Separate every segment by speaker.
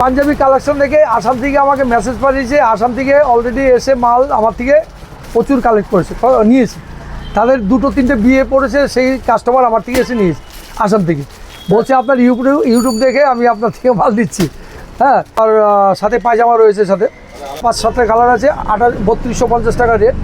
Speaker 1: Panjabi collection থেকে আসাম থেকে আমাকে মেসেজ পাঠিয়েছে, আসাম থেকে অলরেডি এসে মাল আমার থেকে প্রচুর কালেক্ট করেছে, নিয়েছে। তাদের দুটো তিনটে বিয়ে পড়েছে, সেই কাস্টমার আমার থেকে এসে নিয়েছে আসাম থেকে। বলছে আপনার ইউটিউব দেখে আমি আপনার থেকে মাল দিচ্ছি। হ্যাঁ, আর সাথে পায়জামা রয়েছে, সাথে 5-7টা কালার আছে। 3250 টাকা রেট।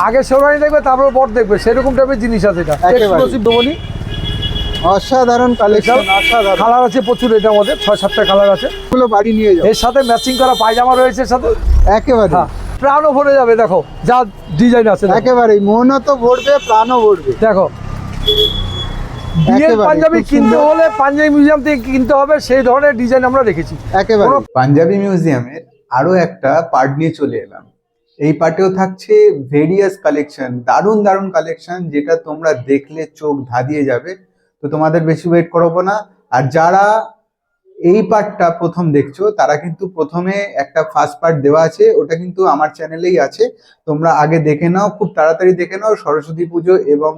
Speaker 1: আগে শেরওয়ানি দেখবে, তারপর বট দেখবে, সেরকম টাইপের জিনিস আছে। এটা এক্সক্লুসিভ দোবনি,
Speaker 2: অসাধারণ কালেকশন, অসাধারণ
Speaker 1: কালার আছে প্রচুর। এটার মধ্যে 6-7টা কালার আছে,
Speaker 2: গুলো বাড়ি নিয়ে যাও।
Speaker 1: এর সাথে ম্যাচিং করা পায়জামা রয়েছে সাথে।
Speaker 2: একেবারে
Speaker 1: প্রাণও ভরে যাবে, দেখো যা ডিজাইন আছে।
Speaker 2: একেবারেই মনও তো ভরবে, প্রাণও ভরবে।
Speaker 1: দেখো, বিয়ের পাঞ্জাবি কিনতে হলে পাঞ্জাবি মিউজিয়াম থেকে কিনতে হবে, সেই ধরনের ডিজাইন আমরা রেখেছি।
Speaker 2: একেবারে পাঞ্জাবি মিউজিয়ামের আরো একটা পার্ট নিয়ে চলে এলাম। এই পার্টেও থাকছে ভেরিয়াস কালেকশন, দারুণ দারুণ কালেকশন, যেটা তোমরা দেখলে চোখ ধাঁধিয়ে যাবে। তো তোমাদের বেশি ওয়েট করবো না। আর যারা এই পার্টটা প্রথম দেখছো, তারা কিন্তু প্রথমে একটা ফার্স্ট পার্ট দেওয়া আছে, ওটা কিন্তু আমার চ্যানেলেই আছে, তোমরা আগে দেখে নাও, খুব তাড়াতাড়ি দেখে নাও। সরস্বতী পুজো এবং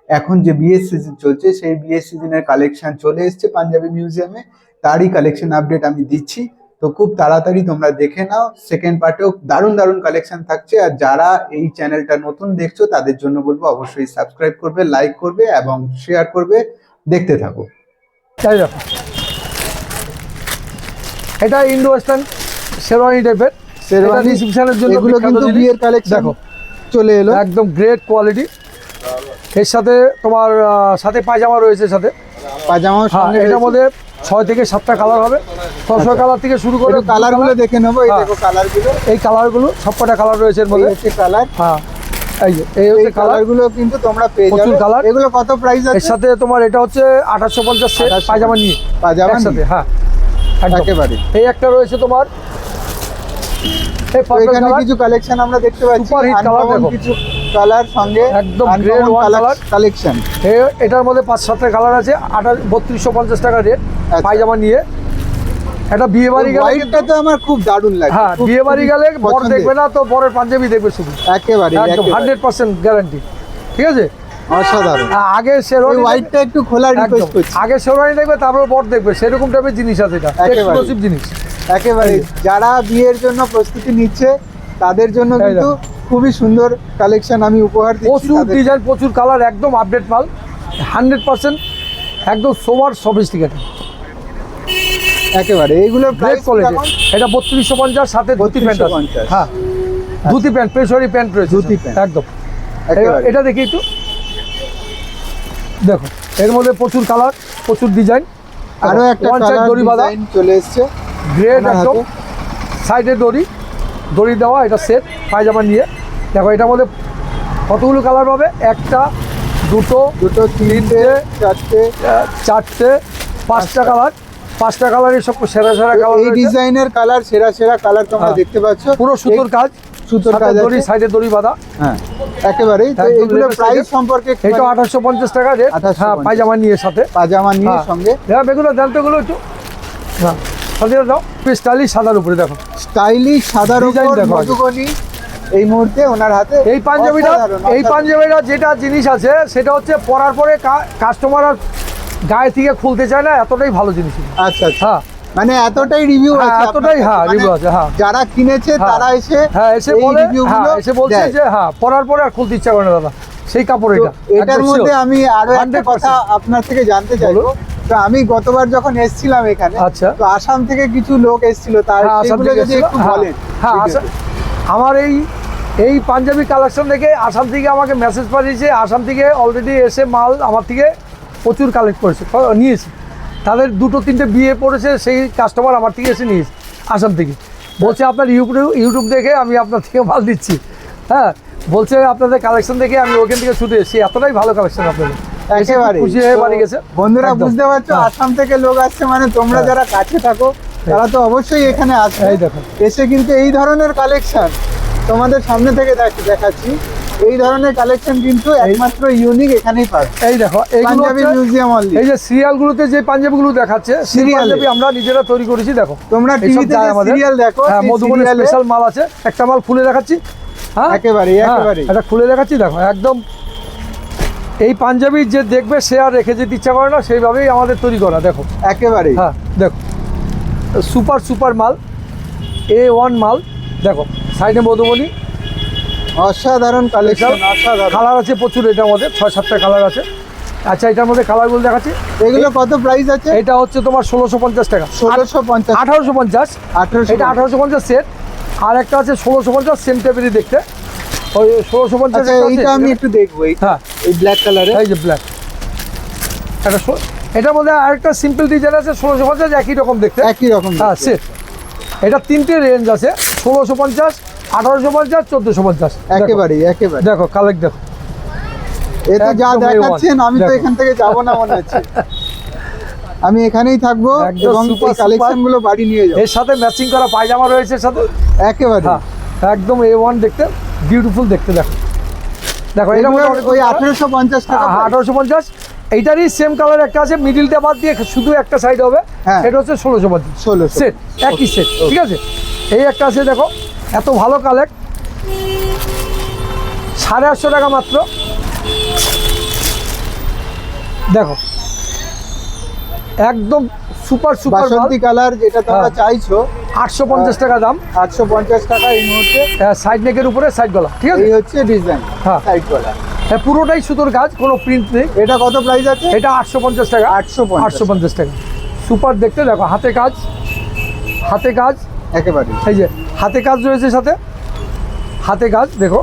Speaker 2: এখন যে বিয়ের সিজন চলছে, সেই বিয়ের সিজনের কালেকশন চলে এসছে পাঞ্জাবি মিউজিয়ামে, তারই কালেকশন আপডেট আমি দিচ্ছি। তো খুব তাড়াতাড়ি তোমরা দেখে নাও। সেকেন্ড পার্টেও দারুণ দারুণ কালেকশন থাকছে। আর যারা এই চ্যানেলটা নতুন দেখছো, তাদের জন্য বলবো অবশ্যই সাবস্ক্রাইব করবে, লাইক করবে এবং শেয়ার করবে। দেখতে থাকো।
Speaker 1: তাই দেখো, এটা ইন্ডো ওয়েস্টার্ন শেরওয়ানি টাইপের,
Speaker 2: শেরওয়ানি
Speaker 1: রিসেপশনের জন্য
Speaker 2: এগুলো কিন্তু বিয়ের কালেকশন
Speaker 1: দেখো
Speaker 2: চলে এলো,
Speaker 1: একদম গ্রেট কোয়ালিটি। এর সাথে তোমার সাথে পায়জামা রয়েছে, সাথে
Speaker 2: পাজামা।
Speaker 1: এটার মধ্যে 6 থেকে 7টা কালার হবে। 6 কালার থেকে শুরু করে
Speaker 2: কালার গুলো দেখে নেবো। এই দেখো কালার গুলো,
Speaker 1: এই কালার গুলো সবকটা কালার রয়েছে এর মধ্যে।
Speaker 2: কালার,
Speaker 1: হ্যাঁ, এই যে এই হচ্ছে কালার
Speaker 2: গুলো কিন্তু তোমরা পেয়ে যাবে।
Speaker 1: প্রচুর কালার।
Speaker 2: এগুলো কত প্রাইস আছে?
Speaker 1: এর সাথে তোমার এটা হচ্ছে 2850 সেট পায়জামা নিয়ে,
Speaker 2: পাজামা
Speaker 1: সাথে। হ্যাঁ,
Speaker 2: একেবারে।
Speaker 1: এই একটা রয়েছে তোমার, এই পার্পল
Speaker 2: এখানে
Speaker 1: কালার,
Speaker 2: কিছু কালেকশন আমরা দেখতে পাচ্ছি।
Speaker 1: সুপার হিট কালার দেখো,
Speaker 2: কিছু কালার সঙ্গে
Speaker 1: একদম গ্রেড ওয়ান কালার
Speaker 2: কালেকশন।
Speaker 1: এটার মধ্যে 5-7টা কালার আছে। 3250 টাকা রেট পায়জামা নিয়ে। এটা বিয়ে বাড়ি গেলে,
Speaker 2: হোয়াইটটা তো আমার খুব দারুণ লাগে।
Speaker 1: হ্যাঁ, বিয়ে বাড়ি গেলে বর দেখবে না তো, বরের পাঞ্জাবি দেখবে শুধু।
Speaker 2: একেবারে
Speaker 1: একদম 100% গ্যারান্টি। ঠিক আছে,
Speaker 2: অসাধারণ।
Speaker 1: আগে শেরওয়ানি
Speaker 2: হোয়াইটটা একটু খোলার রিকোয়েস্ট করছি।
Speaker 1: আগে শেরওয়ানি দেখবে, তারপর বর দেখবে, সেরকম টাইপের জিনিস আছে। এটা এক্সক্লুসিভ জিনিস
Speaker 2: একেবারে। যারা বিয়ের জন্য প্রস্তুতি নিচ্ছে, তাদের জন্য কিন্তু খুবই সুন্দর কালেকশন আমি উপহার দিচ্ছি।
Speaker 1: প্রচুর ডিজাইন, প্রচুর কালার, একদম আপডেট মাল, 100% একদম সোবার সফিস্টিকেটেড।
Speaker 2: একেবারে এইগুলো
Speaker 1: গ্রেট কোয়ালিটি। এটা 3250, সাথে ধুতি প্যান্ট আছে। হ্যাঁ, ধুতি প্যান্ট, পেশোয়ারি প্যান্ট রয়েছে,
Speaker 2: ধুতি প্যান্ট
Speaker 1: একদম।
Speaker 2: একেবারে।
Speaker 1: এটা দেখি একটু, দেখো এর মধ্যে প্রচুর কালার, প্রচুর ডিজাইন।
Speaker 2: আরো একটা কালার
Speaker 1: দড়ি বাঁধা
Speaker 2: ডিজাইন চলে এসেছে,
Speaker 1: গ্রেড, একদম সাইডে দড়ি দেওয়া। এটা সেট পায়জামা নিয়ে। দেখো এটার মধ্যে কতগুলো কালার পাবে, একটা, দুটো,
Speaker 2: তিনটে,
Speaker 1: চারটে, 5টা কালার। 5টা কালারই সব সেরা কালার।
Speaker 2: এই ডিজাইনের কালার সেরা কালার তোমরা দেখতে পাচ্ছ।
Speaker 1: পুরো সুতোর কাজ,
Speaker 2: সুতোর কাজ আছে,
Speaker 1: সাইডে দড়ি বাঁধা।
Speaker 2: হ্যাঁ একেবারেই। তো এগুলো প্রাইস সম্পর্কে
Speaker 1: এটা 2850 টাকা রেট। হ্যাঁ, পায়জামা নিয়ে সাথে,
Speaker 2: পাজামা নিয়ে সঙ্গে।
Speaker 1: হ্যাঁ, এগুলো জানতে গুলো একটু, হ্যাঁ সাথে দাও। স্টাইলিশ সাদার উপরে, দেখো
Speaker 2: স্টাইলিশ সাদার
Speaker 1: ডিজাইন
Speaker 2: উপর
Speaker 1: দেখো।
Speaker 2: মধুবনী এই মুহূর্তে ওনার হাতে।
Speaker 1: এই পাঞ্জাবিটা যেটা জিনিস আছে, সেটা হচ্ছে পরার পরে কাস্টমার আর গায়ে থেকে খুলতে চায় না, এতটাই ভালো জিনিস।
Speaker 2: আচ্ছা আচ্ছা,
Speaker 1: হ্যাঁ,
Speaker 2: মানে এতটাই রিভিউ আছে,
Speaker 1: এতটাই। হ্যাঁ, রিভিউ আছে। হ্যাঁ,
Speaker 2: যারা কিনেছে তারা এসে
Speaker 1: এসে বলে, এসে বলছে যে হ্যাঁ, পরার পরে আর খুলতে ইচ্ছা করে না দাদা, সেই কাপড় এটা।
Speaker 2: এটার মধ্যে আমি আরো একটা কথা আপনার থেকে জানতে চাইবো। তো আমি গতবার যখন এসেছিলাম এখানে,
Speaker 1: আচ্ছা,
Speaker 2: তো আসাম থেকে কিছু লোক এসেছিল, তার সেগুলো যদি একটু বলেন।
Speaker 1: হ্যাঁ, আমার এই পাঞ্জাবি কালেকশন থেকে আসাম থেকে আমাকে মেসেজ পাঠিয়েছে, আসাম থেকে অলরেডি এসে মাল আমার থেকে প্রচুর কালেক্ট করেছে, নিয়েছে। তাদের দুটো তিনটে বিয়ে পড়েছে, সেই কাস্টমার আমার থেকে এসে নিয়েছে আসাম থেকে। বলছে আপনার ইউটিউব দেখে আমি আপনার থেকে মাল দিচ্ছি। হ্যাঁ, বলছে আপনাদের কালেকশন দেখে আমি ওখান থেকে ছুটে এসেছি, এতটাই ভালো কালেকশন আপনাদের।
Speaker 2: একেবারে
Speaker 1: খুশি হয়ে বাড়ি গেছে।
Speaker 2: বন্ধুরা বুঝতে পারছো, আসাম থেকে লোক আসছে মানে তোমরা যারা কাছে থাকো, তারা তো অবশ্যই এখানে আসবে।
Speaker 1: এই দেখো,
Speaker 2: এসে কিন্তু এই ধরনের কালেকশন তোমাদের সামনে থেকে দেখাচ্ছি। এই ধরনের কালেকশন কিন্তু একমাত্র ইউনিক এখানেই পাবে।
Speaker 1: এই দেখো,
Speaker 2: পাঞ্জাবি মিউজিয়াম অনলি।
Speaker 1: এই যে সিরিয়ালগুলোতে যে পাঞ্জাবিগুলো দেখাচ্ছে, পাঞ্জাবি আমরা নিজেরা তৈরি করেছি। দেখো
Speaker 2: তোমরা টিভি থেকে সিরিয়াল দেখো।
Speaker 1: হ্যাঁ, মধুবনী স্পেশাল মাল আছে। একটা মাল খুলে দেখাচ্ছি। হ্যাঁ,
Speaker 2: একেবারে।
Speaker 1: এটা খুলে দেখাচ্ছি। দেখো একদম, এই পাঞ্জাবি যে দেখবে সে আর রেখে যেতে ইচ্ছা করে না, সেইভাবেই আমাদের তৈরি করা। দেখো
Speaker 2: একেবারে।
Speaker 1: হ্যাঁ, দেখো সুপার সুপার মাল, A1 মাল। দেখো সাইডে মধুবনী,
Speaker 2: অসাধারণ কালেকশন, অসাধারণ।
Speaker 1: কালার আছে প্রচুর, এটার মধ্যে 6-7টা কালার আছে। আচ্ছা, এটার মধ্যে কালারগুলো দেখাচ্ছি।
Speaker 2: এগুলো কত প্রাইস আছে?
Speaker 1: এটা হচ্ছে তোমার 1650 টাকা।
Speaker 2: 1650,
Speaker 1: 1850,
Speaker 2: 1800,
Speaker 1: এটা 1850 সেট। আর একটা আছে 1650, সেম টাইপেরই দেখতে, ওই 1650।
Speaker 2: আচ্ছা এইটা আমি একটু দেখবো,
Speaker 1: হ্যাঁ,
Speaker 2: এই ব্ল্যাক কালারে,
Speaker 1: এই যে ব্ল্যাক, এটা এটার মধ্যে আরেকটা সিম্পল ডিজাইন আছে 1650, একই রকম দেখতে,
Speaker 2: একই রকম।
Speaker 1: হ্যাঁ সেট। এটা তিনটে রেঞ্জ আছে, 1650, 1850, 1450।
Speaker 2: একেবারে একেবারে
Speaker 1: দেখো কালেক্ট, দেখো
Speaker 2: এতে যা
Speaker 1: একদম
Speaker 2: দেখাচ্ছেন
Speaker 1: A1
Speaker 2: আমি তো
Speaker 1: দেখো।
Speaker 2: এখান থেকে যাব না মনে হচ্ছে। আমি এখানেই থাকবো
Speaker 1: একদম
Speaker 2: এবং
Speaker 1: super,
Speaker 2: এই কালেকশন গুলো বাড়ি নিয়ে যাবো।
Speaker 1: এর সাথে ম্যাচিং করা পায়জামা রয়েছে এর সাথে।
Speaker 2: একেবারে
Speaker 1: হ্যাঁ, একদম A1 দেখতে, বিউটিফুল দেখতে। দেখো দেখো, এটা
Speaker 2: এগুলো
Speaker 1: মধ্যে
Speaker 2: ওই 1850 টাকা।
Speaker 1: 1850। এইটারই সেম কালার একটা আছে, মিডিলটা বাদ দিয়ে শুধু একটা সাইড হবে,
Speaker 2: হ্যাঁ।
Speaker 1: এটা হচ্ছে 1650
Speaker 2: 1600
Speaker 1: সেট, একই সেট, ঠিক আছে। এই একটা আছে, দেখো এত ভালো কালেক্ট, 850 টাকা মাত্র। দেখো একদম সুপার সুপার মাল,
Speaker 2: বাসন্তী কালার যেটা তোমরা
Speaker 1: হ্যাঁ।
Speaker 2: চাইছো,
Speaker 1: 850 টাকা দাম।
Speaker 2: 850 টাকা এই মুহূর্তে।
Speaker 1: সাইড নেকের উপরে সাইড গলা, ঠিক আছে।
Speaker 2: এই হচ্ছে ডিজাইন,
Speaker 1: হ্যাঁ।
Speaker 2: সাইড কলা।
Speaker 1: হ্যাঁ, পুরোটাই সুতোর কাজ, কোনো প্রিন্ট নেই।
Speaker 2: এটা কত প্রাইস আছে?
Speaker 1: এটা 850 টাকা।
Speaker 2: 850
Speaker 1: 850 টাকা, সুপার দেখতে। দেখো হাতে কাজ, হাতে কাজ,
Speaker 2: একেবারে
Speaker 1: এই যে হাতে কাজ রয়েছে সাথে, হাতে কাজ দেখো,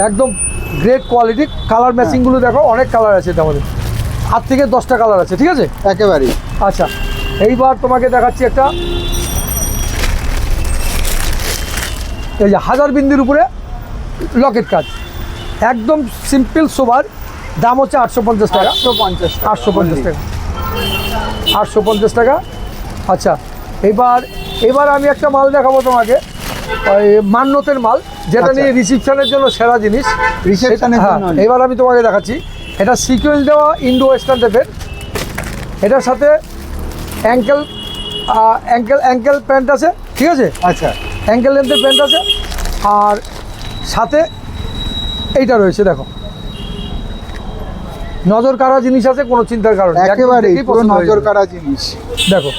Speaker 1: একদম গ্রেট কোয়ালিটি। কালার ম্যাচিংগুলো দেখো, অনেক কালার আছে এটার মধ্যে, 8 থেকে 10টা কালার আছে, ঠিক আছে।
Speaker 2: একেবারে।
Speaker 1: আচ্ছা, এইবার তোমাকে দেখাচ্ছি একটা, এই যে হাজার বিন্দির উপরে লকেট কাজ, একদম সিম্পল সোবার, দাম হচ্ছে 850 টাকা।
Speaker 2: 850 টাকা।
Speaker 1: 850 টাকা, 850 টাকা। আচ্ছা, এবার আমি একটা মাল দেখাবো তোমাকে, ওই মান্যতের মাল, যেটা
Speaker 2: আচ্ছা।
Speaker 1: নিয়ে রিসেপশনের জন্য সেরা জিনিস।
Speaker 2: রিসেপশনের
Speaker 1: হ্যাঁ,
Speaker 2: জন্য।
Speaker 1: এবার আমি তোমাকে দেখাচ্ছি, এটা সিকোয়েন্স দেওয়া ইন্ডো ওয়েস্টার্ন টাইপের, এটার সাথে অ্যাঙ্কেল অ্যাঙ্কেল প্যান্ট আছে, ঠিক আছে,
Speaker 2: আচ্ছা,
Speaker 1: অ্যাঙ্কেল লেন্থের প্যান্ট আছে, আর সাথে এইটা রয়েছে। দেখো নজর কাড়া জিনিস আছে, কোনো চিন্তার কারণ নেই, একদম
Speaker 2: একেবারে
Speaker 1: দেখেই
Speaker 2: পুরো
Speaker 1: পছন্দ হয়ে
Speaker 2: নজর
Speaker 1: যাবে।
Speaker 2: কাড়া জিনিস।
Speaker 1: দেখো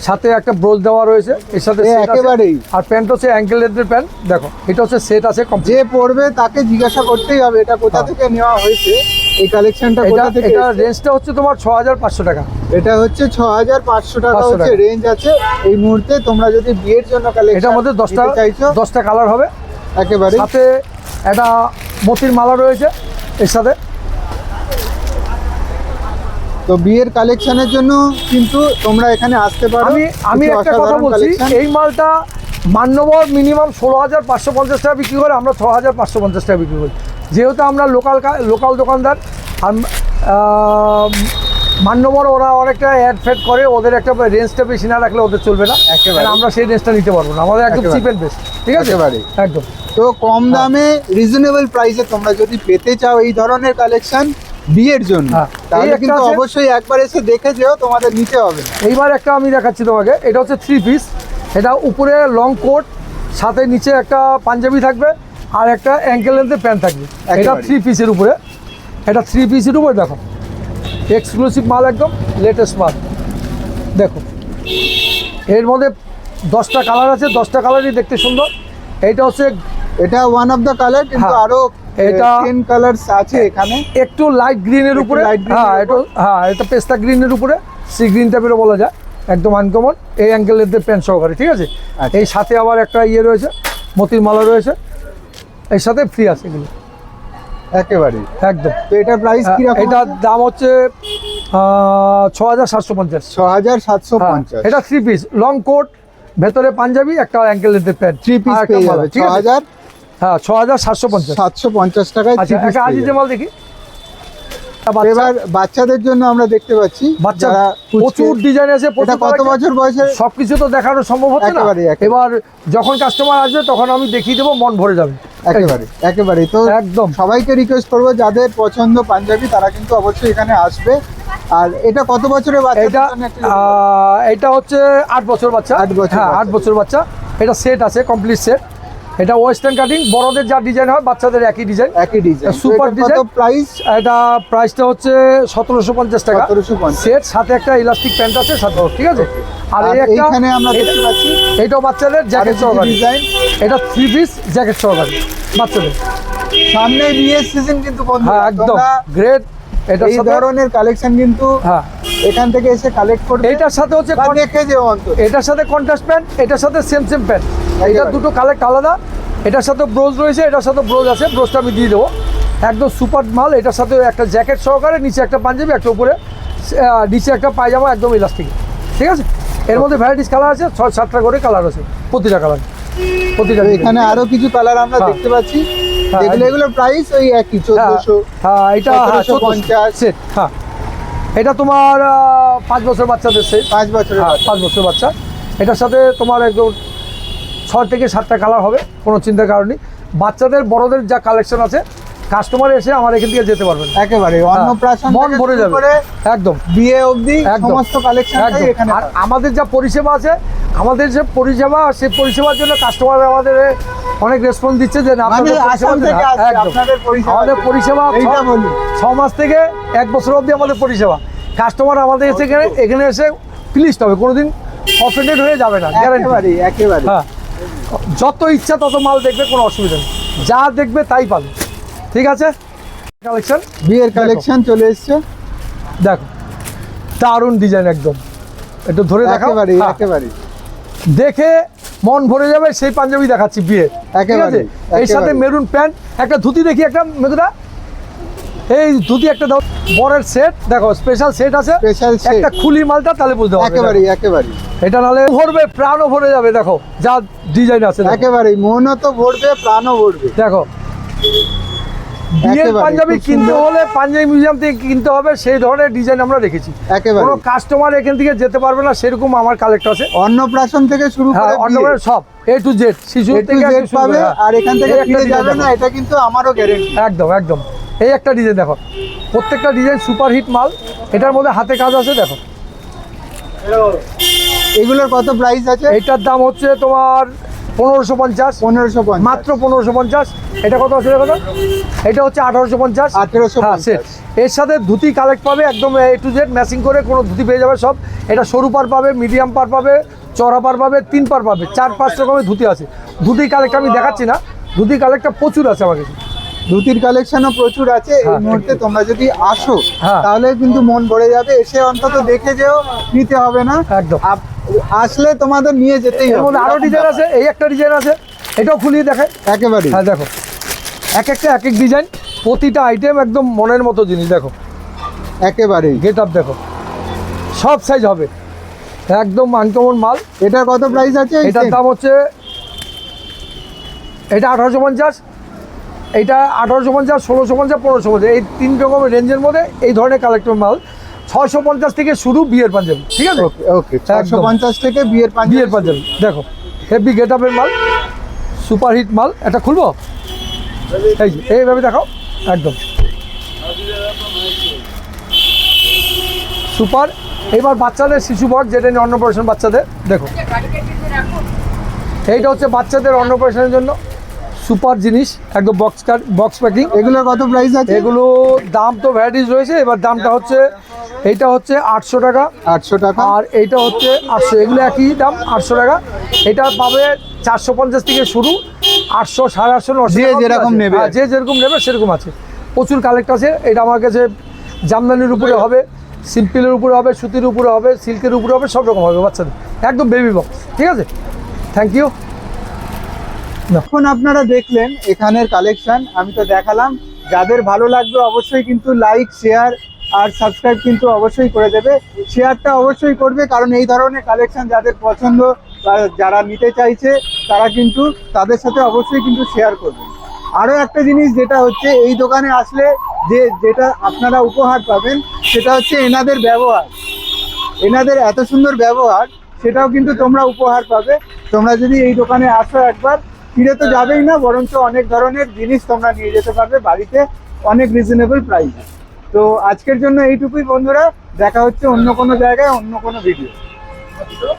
Speaker 1: সাথে একটা ব্রোচ দেওয়া রয়েছে, এর সাথে
Speaker 2: এ
Speaker 1: set আছে।
Speaker 2: একেবারেই।
Speaker 1: আর প্যান্ট হচ্ছে অ্যাঙ্কেল লেন্থের প্যান্ট। দেখো এটা হচ্ছে সেট আছে complete।
Speaker 2: যে পড়বে তাকে জিজ্ঞাসা করতেই হবে এটা কোথা
Speaker 1: হ্যাঁ।
Speaker 2: থেকে নেওয়া হয়েছে, এই কালেকশনটা
Speaker 1: এটা
Speaker 2: কোথা থেকে
Speaker 1: এটা
Speaker 2: এসেছে?
Speaker 1: রেঞ্জটা হচ্ছে তোমার 6500 টাকা।
Speaker 2: এটা হচ্ছে 6500 টাকা
Speaker 1: 500
Speaker 2: হচ্ছে
Speaker 1: টাকা।
Speaker 2: রেঞ্জ আছে এই মুহূর্তে। তোমরা যদি বিয়ের জন্য কালেকশন
Speaker 1: এটার মধ্যে 10টা
Speaker 2: চাইছো,
Speaker 1: 10টা কালার হবে,
Speaker 2: একেবারে
Speaker 1: সাথে একটা মতির মালা রয়েছে এর সাথে।
Speaker 2: তো বিয়ের কালেকশনের জন্য কিন্তু তোমরা এখানে আসতে পারো।
Speaker 1: আমি
Speaker 2: কিছু
Speaker 1: একটা কথা
Speaker 2: অসাধারণ
Speaker 1: বলছি,
Speaker 2: collection।
Speaker 1: এই মালটা মান্যবর মিনিমাম 16,550 টাকা বিক্রি করে, আমরা 6,550 টাকা বিক্রি করি, যেহেতু আমরা লোকাল দোকানদার। আর মান্যবর ওরা অনেকটা অ্যাড ফ্যাড করে, ওদের একটা রেঞ্জটা বেশি না রাখলে ওদের চলবে না,
Speaker 2: একেবারে।
Speaker 1: কারণ আমরা সেই রেঞ্জটা নিতে পারবো না, আমাদের একদম
Speaker 2: একেবারে।
Speaker 1: চিপ অ্যান্ড বেস্ট, ঠিক আছে,
Speaker 2: একেবারে।
Speaker 1: একদম।
Speaker 2: তো কম দামে রিজনেবল প্রাইসে তোমরা যদি পেতে চাও এই ধরনের কালেকশন বিয়ের জন্য,
Speaker 1: হ্যাঁ।
Speaker 2: তাহলে
Speaker 1: এই একটা
Speaker 2: কিন্তু
Speaker 1: আছে।
Speaker 2: অবশ্যই একবার এসে দেখে যেও, তোমাদের নিতে হবে না।
Speaker 1: এইবার একটা আমি দেখাচ্ছি তোমাকে, এটা হচ্ছে 3 পিস। এটা উপরে লং কোট, সাথে নিচে একটা পাঞ্জাবি থাকবে, আর একটা অ্যাঙ্কেল লেন্থের প্যান্ট থাকবে। এটা
Speaker 2: একেবারে।
Speaker 1: 3 পিসের উপরে, এটা 3 পিসের উপরে। দেখো এক্সক্লুসিভ মাল, একদম লেটেস্ট মাল। দেখো এর মধ্যে 10টা কালার আছে, 10টা কালারই দেখতে সুন্দর। এইটা হচ্ছে
Speaker 2: এটা ওয়ান অফ দ্য কালার, কিন্তু
Speaker 1: হ্যাঁ।
Speaker 2: আরো
Speaker 1: এটা
Speaker 2: 10 কালারস আছে এখানে।
Speaker 1: একটু লাইট গ্রিনের
Speaker 2: একটু
Speaker 1: উপরে,
Speaker 2: light green
Speaker 1: হ্যাঁ
Speaker 2: এর
Speaker 1: এটা, হ্যাঁ এটা পেস্তা গ্রিনের উপরে, সি গ্রিন টাইপেরও বলা যায়, একদম আনকমন। এই অ্যাঙ্কেল লেন্থের প্যান্ট সহকারে, ঠিক আছে।
Speaker 2: আচ্ছা।
Speaker 1: এই সাথে আবার একটা ইয়ে রয়েছে, মতির মালা রয়েছে, এর সাথে ফ্রি আছে এগুলো,
Speaker 2: একেবারে।
Speaker 1: একদম।
Speaker 2: তো এটার প্রাইস কি রকম?
Speaker 1: এটার দাম হচ্ছে 6,750।
Speaker 2: 6750।
Speaker 1: এটা 3 পিস, লং কোট, ভেতরে পাঞ্জাবি, একটা অ্যাঙ্কেল লেন্থের প্যান্ট,
Speaker 2: 3 পিস পেয়ে যাবে
Speaker 1: ঠিক আছে। 6,750।
Speaker 2: 6750 টাকায়
Speaker 1: আচ্ছা,
Speaker 2: 3 পিস
Speaker 1: একটা আজিজে মাল দেখি।
Speaker 2: এবার বাচ্চাদের জন্য আমরা দেখতে পাচ্ছি
Speaker 1: বাচ্চা
Speaker 2: যারা
Speaker 1: প্রচুর ডিজাইন আছে,
Speaker 2: এটা
Speaker 1: প্রচুর
Speaker 2: কত
Speaker 1: collection।
Speaker 2: বছর বয়সের?
Speaker 1: সবকিছু তো দেখানো সম্ভব হচ্ছে না।
Speaker 2: একেবারে, একেবারে।
Speaker 1: এবার যখন কাস্টমার আসবে তখন আমি দেখিয়ে দেবো, মন ভরে যাবে।
Speaker 2: একেবারে একেবারে। তো
Speaker 1: একদম।
Speaker 2: সবাইকে রিকোয়েস্ট করবো যাদের পছন্দ পাঞ্জাবি তারা কিন্তু অবশ্যই এখানে আসবে। আর এটা কত বছরের বাচ্চাদের
Speaker 1: এটা
Speaker 2: জন্য একটু যদি বলো।
Speaker 1: এটা হচ্ছে 8 বছর বাচ্চা।
Speaker 2: 8 বছর
Speaker 1: হ্যাঁ,
Speaker 2: বাচ্চা।
Speaker 1: 8 বছর বাচ্চা। এটা সেট আছে, কমপ্লিট সেট। এটা ওয়েস্টার্ন কাটিং, বড়দের যা ডিজাইন হয় বাচ্চাদের একই ডিজাইন। Super design.
Speaker 2: প্রাইস?
Speaker 1: এটা প্রাইসটা হচ্ছে 1750 টাকা।
Speaker 2: 1750
Speaker 1: সেট, সাথে একটা ইলাস্টিক প্যান্ট আছে সাথে, ঠিক আছে। আর এই একটা
Speaker 2: এখানে আমরা দেখতে পাচ্ছি
Speaker 1: এটাও বাচ্চাদের জ্যাকেট সহকারে
Speaker 2: ডিজাইন।
Speaker 1: এটা 3 পিস জ্যাকেট সহকারে বাচ্চাদের।
Speaker 2: সামনে বিয়ের সিজন কিন্তু বন্ধুরা,
Speaker 1: হ্যাঁ একদম
Speaker 2: তোমরা
Speaker 1: গ্রেট। এটা
Speaker 2: এই ধরনের কালেকশন কিন্তু
Speaker 1: হ্যাঁ
Speaker 2: এখান থেকে এসে কালেক্ট করবে।
Speaker 1: এটার সাথে হচ্ছে
Speaker 2: বা দেখে যেও অন্তত।
Speaker 1: এটার সাথে কন্ট্রাস্ট প্যান্ট, এটার সাথে সেম প্যান্ট। এটা দুটো কালেক্ট আলাদা। এটার সাথে ব্রোজ রয়েছে, এটার সাথে ব্রোজ আছে, ব্রোজটা আমি দিয়ে দেবো। একদম সুপার মাল। এটার সাথে একটা জ্যাকেট সহকারে, নিচে একটা পাঞ্জাবি, একটা উপরে নিচে একটা পায়জামা, একদম ইলাস্টিক, ঠিক আছে। এর মধ্যে ভ্যারাইটিস কালার আছে, 6-7টা করে কালার আছে, প্রতিটা কালার প্রতিটা।
Speaker 2: এখানে আরো কিছু কালার আমরা দেখতে পাচ্ছি, যেগুলো এগুলোর প্রাইস ওই একই 1400।
Speaker 1: হ্যাঁ এটা
Speaker 2: 1750
Speaker 1: সেট। হ্যাঁ এটা তোমার 5 বছর বাচ্চাদের সেট।
Speaker 2: 5 বছরের।
Speaker 1: 5 বছর বাচ্চা। এটার সাথে তোমার একদম 6 থেকে 7টা কালার হবে, কোনো চিন্তার কারণ নেই। বাচ্চাদের বড়দের যা কালেকশন আছে, কাস্টমার এসে আমার এখান থেকে যেতে পারবেন
Speaker 2: একেবারে অন্নপ্রাশন
Speaker 1: মন ভরে যাবে একদম,
Speaker 2: বিয়ে অবধি
Speaker 1: একদম
Speaker 2: সমস্ত কালেকশন এখানে।
Speaker 1: আর আমাদের যা পরিষেবা আছে, আমাদের যে পরিষেবা, সেই পরিষেবার জন্য কাস্টমার আমাদের অনেক রেসপন্স দিচ্ছে যে না
Speaker 2: মানে আসাম থেকে আসছে আপনাদের পরিষেবা।
Speaker 1: আমাদের পরিষেবা
Speaker 2: এইটা বলি
Speaker 1: 6 মাস থেকে 1 বছর অবধি আমাদের পরিষেবা। কাস্টমার আমাদের এসে এখানে এসে প্লিজড হবে, কোনোদিন অফেন্ডেড হয়ে যাবে না, গ্যারান্টি।
Speaker 2: একেবারে
Speaker 1: হ্যাঁ, যত ইচ্ছা তত মাল দেখবে, কোনো অসুবিধা নেই, যা দেখবে তাই পাবে, ঠিক আছে। কালেকশন,
Speaker 2: বিয়ের কালেকশন চলে এসছে,
Speaker 1: দেখো দারুণ ডিজাইন, একদম একটু ধরে দেখাও।
Speaker 2: একেবারে
Speaker 1: হ্যাঁ,
Speaker 2: একেবারে
Speaker 1: দেখে মন ভরে যাবে। সেই পাঞ্জাবি দেখাচ্ছি বিয়ে, ঠিক আছে। এর সাথে মেরুন প্যান্ট, একটা ধুতি দেখি, একটা মেঘুদা এই ধুতি একটা দাও, বরের সেট দেখো, স্পেশাল সেট আছে,
Speaker 2: স্পেশাল সেট।
Speaker 1: একটা খুলি মালটা, তাহলে বুঝতে পারবে।
Speaker 2: একেবারে একেবারে
Speaker 1: এটা নালে ভরবে, প্রাণও ভরে যাবে, দেখো যা ডিজাইন আছে, দেখো।
Speaker 2: একেবারে মনও তো ভরবে, প্রাণও ভরবে।
Speaker 1: দেখো বিয়ের
Speaker 2: একেবারে,
Speaker 1: পাঞ্জাবি
Speaker 2: খুব
Speaker 1: কিনতে
Speaker 2: সুন্দর।
Speaker 1: হলে পাঞ্জাবি মিউজিয়াম থেকে কিনতে হবে, সেই ধরনের ডিজাইন আমরা রেখেছি।
Speaker 2: একেবারে
Speaker 1: কোনো কাস্টমার এখান থেকে যেতে পারবে না, সেরকম আমার কালেক্ট আছে।
Speaker 2: অন্নপ্রাশন থেকে শুরু
Speaker 1: হ্যাঁ,
Speaker 2: করে
Speaker 1: অন্যভাবে সব A to Z, শিশু
Speaker 2: A to
Speaker 1: থেকে
Speaker 2: Z
Speaker 1: একদম শুরু
Speaker 2: পাবে,
Speaker 1: করে, হ্যাঁ।
Speaker 2: আর এখান থেকে
Speaker 1: এই একটা
Speaker 2: ফিরে
Speaker 1: ডিজাইন
Speaker 2: যাবে
Speaker 1: দেখো।
Speaker 2: না, এটা কিন্তু আমারও গ্যারেন্টি।
Speaker 1: একদম একদম, এই একটা ডিজাইন দেখো, প্রত্যেকটা ডিজাইন সুপার হিট মাল। এটার মধ্যে হাতে কাজ আছে, দেখো।
Speaker 2: এগুলোর কত প্রাইস আছে?
Speaker 1: এইটার দাম হচ্ছে তোমার 1550,
Speaker 2: 1550
Speaker 1: মাত্র 1550। এটা কত আছে দেখো তো? এটা হচ্ছে 1850।
Speaker 2: 1850
Speaker 1: হ্যাঁ সেট। এর সাথে ধুতি কালেক্ট পাবে, একদম A to Z ম্যাচিং করে, কোনো ধুতি পেয়ে যাবে সব। এটা সরু পার পাবে, মিডিয়াম পার পাবে, চড়া পার পাবে, 3 পার পাবে, 4-5 রকমের ধুতি আছে। ধুতি কালেক্ট আমি দেখাচ্ছি না, ধুতি কালেক্টটা প্রচুর আছে আমার কাছে।
Speaker 2: ধুতির কালেকশনও প্রচুর আছে। এই
Speaker 1: হ্যাঁ,
Speaker 2: মুহূর্তে তোমরা যদি আসো
Speaker 1: হ্যাঁ।
Speaker 2: তাহলে কিন্তু মন ভরে যাবে, এসে অন্তত দেখে যেও, নিতে হবে না
Speaker 1: একদম।
Speaker 2: আসলে তোমাদের নিয়ে যেতেই
Speaker 1: এর
Speaker 2: হবে।
Speaker 1: মধ্যে আরো ডিজাইন আছে, এই একটা ডিজাইন আছে, এটাও খুলিয়ে দেখায়।
Speaker 2: একেবারে
Speaker 1: হ্যাঁ দেখো, এক একটা এক এক ডিজাইন, প্রতিটা আইটেম একদম মনের মতো জিনিস। দেখো
Speaker 2: একেবারে
Speaker 1: গেট আপ দেখো, সব সাইজ হবে, একদম আনকমন মাল।
Speaker 2: এটার কত প্রাইস আছে?
Speaker 1: এটার দাম হচ্ছে, এটা 1850, এইটা 1850, 1650, 1550, এই 3 রকমের রেঞ্জের মধ্যে এই ধরনের কালেক্টর মাল। 650 থেকে শুরু বিয়ের পাঞ্জাবি, ঠিক আছে।
Speaker 2: ওকে 450 থেকে বিয়ের
Speaker 1: বিয়ের পাঞ্জাবি দেখো, হেভি গেট আপের মাল, সুপার হিট মাল। এটা খুলবো, এই যে এইভাবে দেখাও, একদম সুপার। এবার বাচ্চাদের শিশু বক্স, যেটা নিয়ে অন্নপ্রাশন বাচ্চাদের, দেখো এইটা হচ্ছে বাচ্চাদের অন্নপ্রাশনের জন্য সুপার জিনিস, একদম বক্স প্যাকিং।
Speaker 2: এগুলোর কত প্রাইস আছে?
Speaker 1: এগুলো দাম তো ভ্যারাইটিস রয়েছে। এবার দামটা হচ্ছে, এইটা হচ্ছে 800 টাকা,
Speaker 2: 800 টাকা,
Speaker 1: আর এইটা হচ্ছে 800, এগুলো একই দাম 800 টাকা। এটা পাবে 450 থেকে শুরু, 800, 850, 900,
Speaker 2: যে যেরকম নেবে।
Speaker 1: হ্যাঁ, যে যেরকম নেবে সেরকম আছে, প্রচুর কালেক্ট আছে। এটা আমার কাছে জামদানির উপরে হবে, সিম্পলের উপরে হবে, সুতির উপরে হবে, সিল্কের উপরে হবে, সব রকম হবে বাচ্চাদের, একদম বেবি বক্স, ঠিক আছে। Thank you.
Speaker 2: এখন আপনারা দেখলেন এখানের কালেকশন, আমি তো দেখালাম। যাদের ভালো লাগবে অবশ্যই কিন্তু লাইক, শেয়ার আর সাবস্ক্রাইব কিন্তু অবশ্যই করে দেবে। শেয়ারটা অবশ্যই করবে, কারণ এই ধরনের কালেকশন যাদের পছন্দ বা যারা নিতে চাইছে তারা কিন্তু তাদের সাথে অবশ্যই কিন্তু শেয়ার করবে। আরও একটা জিনিস যেটা হচ্ছে, এই দোকানে আসলে যেটা আপনারা উপহার পাবেন সেটা হচ্ছে এনাদের ব্যবহার। এনাদের এত সুন্দর ব্যবহার, সেটাও কিন্তু তোমরা উপহার পাবে। তোমরা যদি এই দোকানে আসো একবার, ফিরে তো যাবেই না, বরঞ্চ অনেক ধরনের জিনিস তোমরা নিয়ে যেতে পারবে বাড়িতে, অনেক রিজনেবল প্রাইসে। তো আজকের জন্য এইটুকুই বন্ধুরা, দেখা হচ্ছে অন্য কোনো জায়গায়, অন্য কোনো ভিডিও।